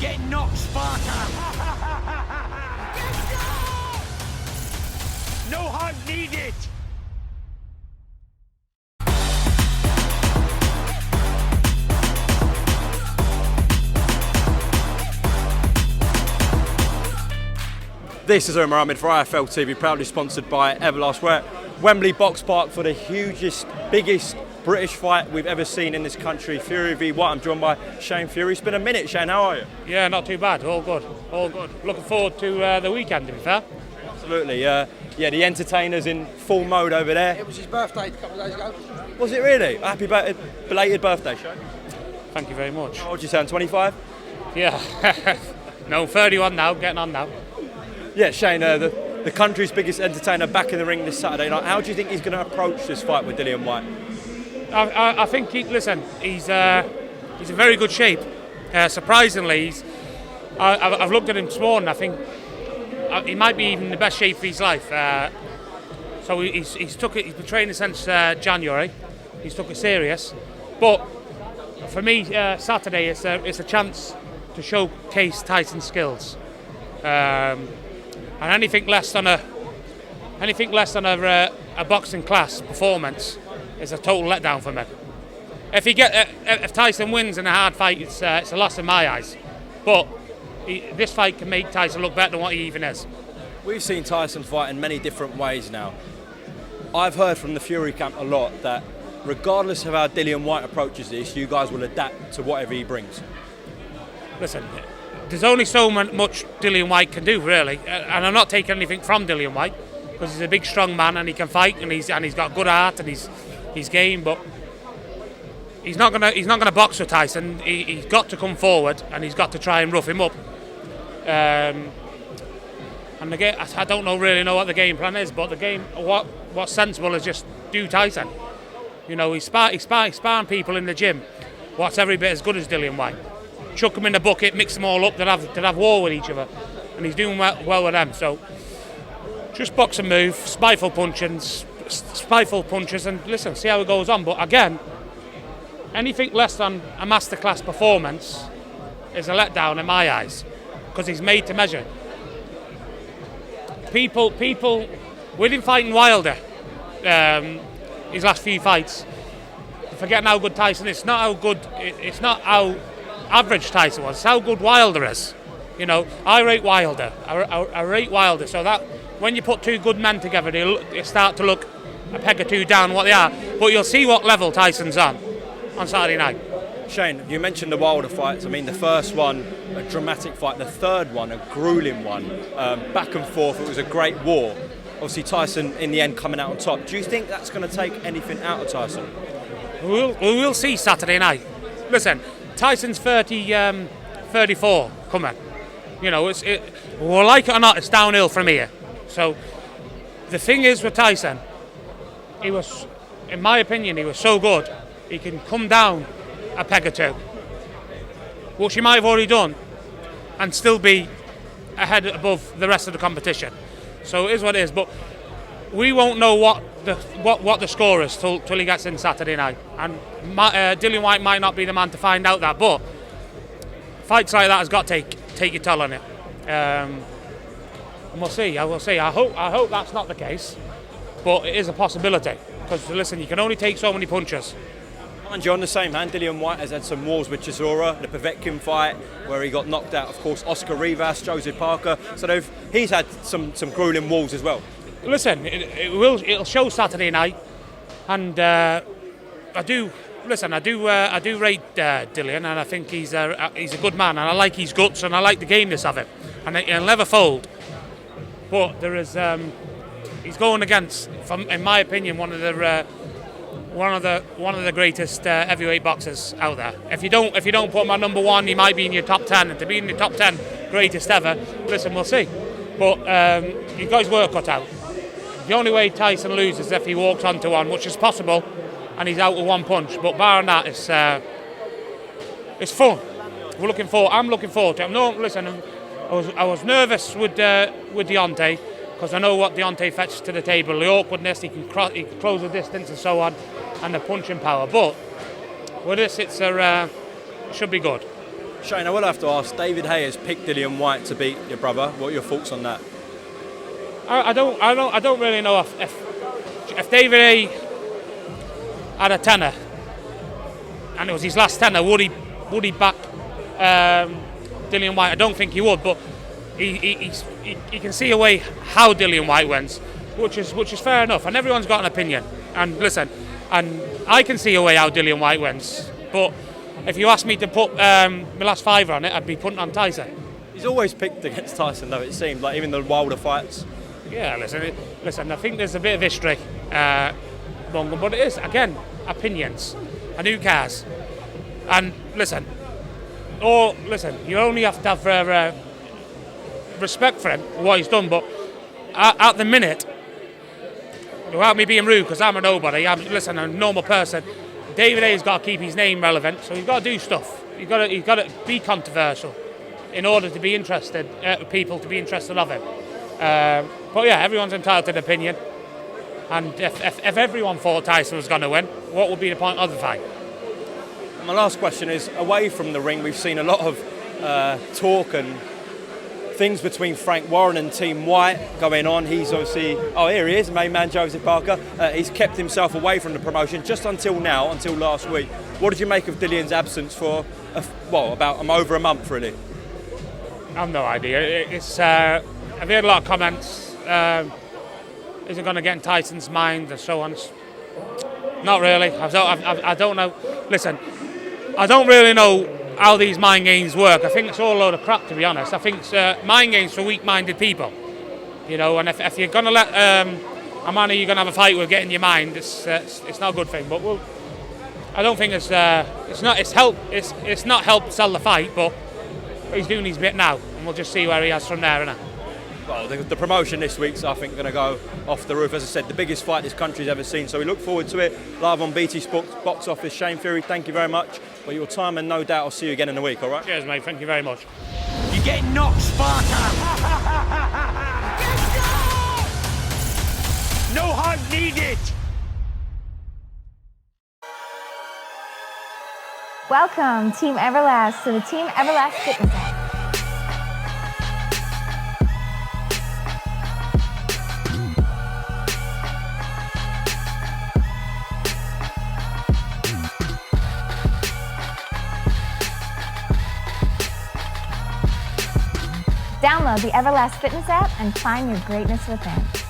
Get knocked, Sparta! No hug needed! This is Omar Ahmed for IFL TV, proudly sponsored by Everlast. We're at Wembley Box Park for the hugest, biggest British fight we've ever seen in this country, Fury v White. I'm joined by Shane Fury. It's been a minute, Shane, how are you? Yeah, not too bad, all good, all good. Looking forward to the weekend, to be fair. Absolutely, yeah, the entertainers in full mode over there. It was his birthday a couple of days ago. Was it really? Happy belated birthday, Shane. Thank you very much. How old do you sound, 25? Yeah, no, 31 now, getting on now. Yeah, Shane, the country's biggest entertainer back in the ring this Saturday night. How do you think he's going to approach this fight with Dillian Whyte? I think, he's in very good shape. Surprisingly, I've looked at him this morning. I think he might be even in the best shape of his life. So he's been training since January. He's took it serious. But for me, Saturday it's a chance to showcase Tyson's skills. And anything less than a boxing class performance is a total letdown for me. If Tyson wins in a hard fight, it's a loss in my eyes. But this fight can make Tyson look better than what he even is. We've seen Tyson fight in many different ways now. I've heard from the Fury camp a lot that regardless of how Dillian Whyte approaches this, you guys will adapt to whatever he brings. Listen, there's only so much Dillian Whyte can do, really, and I'm not taking anything from Dillian Whyte because he's a big, strong man and he can fight and he's got good heart and he's game, but he's not gonna box with Tyson. He's got to come forward and he's got to try and rough him up. And again, I don't really know what the game plan is, but what's sensible is just do Tyson. You know, he's sparring people in the gym. What's every bit as good as Dillian Whyte. Chuck them in the bucket, mix them all up, they'll have war with each other, and he's doing well with them. So just box and move, spiteful punches, and listen, see how it goes on. But again, anything less than a masterclass performance is a letdown in my eyes, because he's made to measure. People, with him fighting Wilder, his last few fights, forgetting how good Tyson is. It's not how average Tyson was. It's how good Wilder is. You know, I rate Wilder. I rate Wilder. So that when you put two good men together, they start to look a peg or two down what they are. But you'll see what level Tyson's on Saturday night. Shane, you mentioned the Wilder fights. I mean, the first one, a dramatic fight. The third one, a grueling one. Back and forth, it was a great war. Obviously, Tyson, in the end, coming out on top. Do you think that's going to take anything out of Tyson? We will see Saturday night. Listen, Tyson's 34 coming. You know, well, like it or not, it's downhill from here. So, the thing is with Tyson, he was, in my opinion, he was so good, he can come down a peg or two, which he might have already done, and still be ahead above the rest of the competition. So it is what it is, but we won't know what the score is till he gets in Saturday night. And Dillian Whyte might not be the man to find out that, but fights like that has got to take your toll on it. And we'll see. I will see. I hope that's not the case, but it is a possibility. Because listen, you can only take so many punches. Mind you, on the same hand, Dillian Whyte has had some wars with Chisora, the Povetkin fight, where he got knocked out, of course, Oscar Rivas, Joseph Parker. So he's had some grueling wars as well. Listen, it'll show Saturday night, and I do rate Dillian, and I think he's a good man, and I like his guts, and I like the gameness of him, and he'll never fold. But there is he's going against, in my opinion, one of the greatest heavyweight boxers out there. If you don't put him at number one, he might be in your top 10, and to be in the top 10 greatest ever, listen, we'll see. But you've got his work cut out. The only way Tyson loses is if he walks onto one, which is possible, and he's out with one punch. But barring that, it's fun. I'm looking forward to it. No, listen, I was nervous with Deontay, because I know what Deontay fetches to the table, the awkwardness, he can close the distance and so on, and the punching power. But with this, it should be good. Shane, I will have to ask, David Haye has picked Dillian Whyte to beat your brother. What are your thoughts on that? I don't really know if David Haye had a tenner and it was his last tenner, would he back Dillian Whyte? I don't think he would, but he can see a way how Dillian Whyte wins, which is fair enough, and everyone's got an opinion. And listen, and I can see a way how Dillian Whyte wins, but if you ask me to put my last fiver on it, I'd be putting on Tyson. He's always picked against Tyson, though, it seemed, like even the wilder fights. Yeah, listen. I think there's a bit of history, but it is again opinions, and who cares? And listen, you only have to have respect for him, what he's done. But at the minute, without me being rude, because I'm a nobody, I'm a normal person. David Haye's got to keep his name relevant, so he's got to do stuff. He's got to be controversial in order to be interested, people to be interested of him. But yeah, everyone's entitled to an opinion. And if everyone thought Tyson was going to win, what would be the point of the fight? My last question is, away from the ring, we've seen a lot of talk and things between Frank Warren and Team Whyte going on. He's obviously, here he is, main man Joseph Parker. He's kept himself away from the promotion just until now, until last week. What did you make of Dillian's absence for, about over a month, really? I've no idea. I've heard a lot of comments. Is it going to get in Tyson's mind and so on? Not really. I don't know. Listen, I don't really know how these mind games work. I think it's all a load of crap, to be honest. I think it's mind games for weak-minded people. You know, and if you're going to let a man who you're going to have a fight with get in your mind, it's not a good thing. But I don't think it's not helped sell the fight, but he's doing his bit now, and we'll just see where he has from there, innit? Well, the promotion this week's, I think, going to go off the roof. As I said, the biggest fight this country's ever seen. So we look forward to it. Live on BT Sports Box Office. Shane Fury, thank you very much for your time, and no doubt I'll see you again in a week, all right? Cheers, mate. Thank you very much. You get knocked, Sparta! No hug needed! Welcome, Team Everlast, to the Team Everlast Fitness app. Download the Everlast Fitness app and find your greatness within.